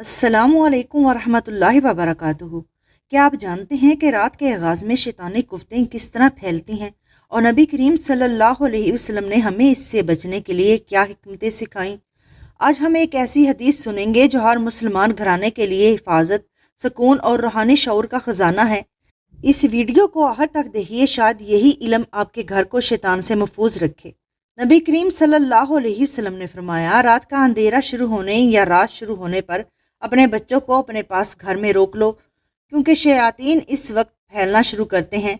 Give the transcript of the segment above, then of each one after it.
السلام علیکم ورحمۃ اللہ وبرکاتہ۔ کیا آپ جانتے ہیں کہ رات کے آغاز میں شیطانی قوتیں کس طرح پھیلتی ہیں اور نبی کریم صلی اللہ علیہ وسلم نے ہمیں اس سے بچنے کے لیے کیا حکمتیں سکھائیں؟ آج ہم ایک ایسی حدیث سنیں گے جو ہر مسلمان گھرانے کے لیے حفاظت، سکون اور روحانی شعور کا خزانہ ہے۔ اس ویڈیو کو آخر تک دیکھیے، شاید یہی علم آپ کے گھر کو شیطان سے محفوظ رکھے۔ نبی کریم صلی اللہ علیہ وسلم نے فرمایا، رات کا اندھیرا شروع ہونے یا رات شروع ہونے پر اپنے بچوں کو اپنے پاس گھر میں روک لو، کیونکہ شیاطین اس وقت پھیلنا شروع کرتے ہیں۔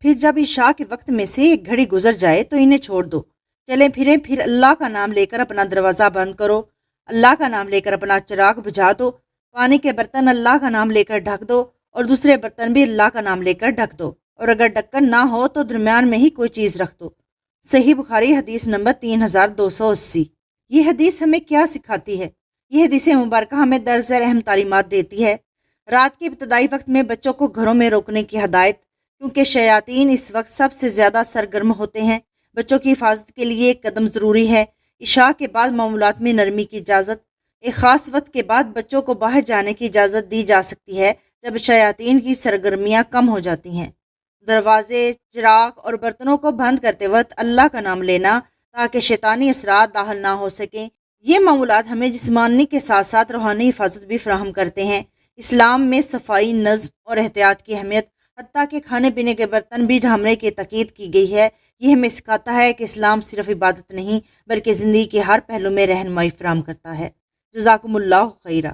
پھر جب عشاء کے وقت میں سے ایک گھڑی گزر جائے تو انہیں چھوڑ دو، چلیں پھریں، پھر اللہ کا نام لے کر اپنا دروازہ بند کرو، اللہ کا نام لے کر اپنا چراغ بجھا دو، پانی کے برتن اللہ کا نام لے کر ڈھک دو اور دوسرے برتن بھی اللہ کا نام لے کر ڈھک دو، اور اگر ڈھکن نہ ہو تو درمیان میں ہی کوئی چیز رکھ دو۔ صحیح بخاری حدیث نمبر 3280۔ یہ حدیث ہمیں کیا سکھاتی ہے؟ یہ حدیث مبارکہ ہمیں درجہ اہم تعلیمات دیتی ہے۔ رات کے ابتدائی وقت میں بچوں کو گھروں میں روکنے کی ہدایت، کیونکہ شیاطین اس وقت سب سے زیادہ سرگرم ہوتے ہیں۔ بچوں کی حفاظت کے لیے ایک قدم ضروری ہے۔ عشاء کے بعد معمولات میں نرمی کی اجازت۔ ایک خاص وقت کے بعد بچوں کو باہر جانے کی اجازت دی جا سکتی ہے جب شیاطین کی سرگرمیاں کم ہو جاتی ہیں۔ دروازے، چراغ اور برتنوں کو بند کرتے وقت اللہ کا نام لینا تاکہ شیطانی اثرات داخل نہ ہو سکیں۔ یہ معمولات ہمیں جسمانی کے ساتھ ساتھ روحانی حفاظت بھی فراہم کرتے ہیں۔ اسلام میں صفائی، نظم اور احتیاط کی اہمیت، حتیٰ کہ کھانے پینے کے برتن بھی ڈھانپنے کی تاکید کی گئی ہے۔ یہ ہمیں سکھاتا ہے کہ اسلام صرف عبادت نہیں بلکہ زندگی کے ہر پہلو میں رہنمائی فراہم کرتا ہے۔ جزاکم اللہ خیرہ۔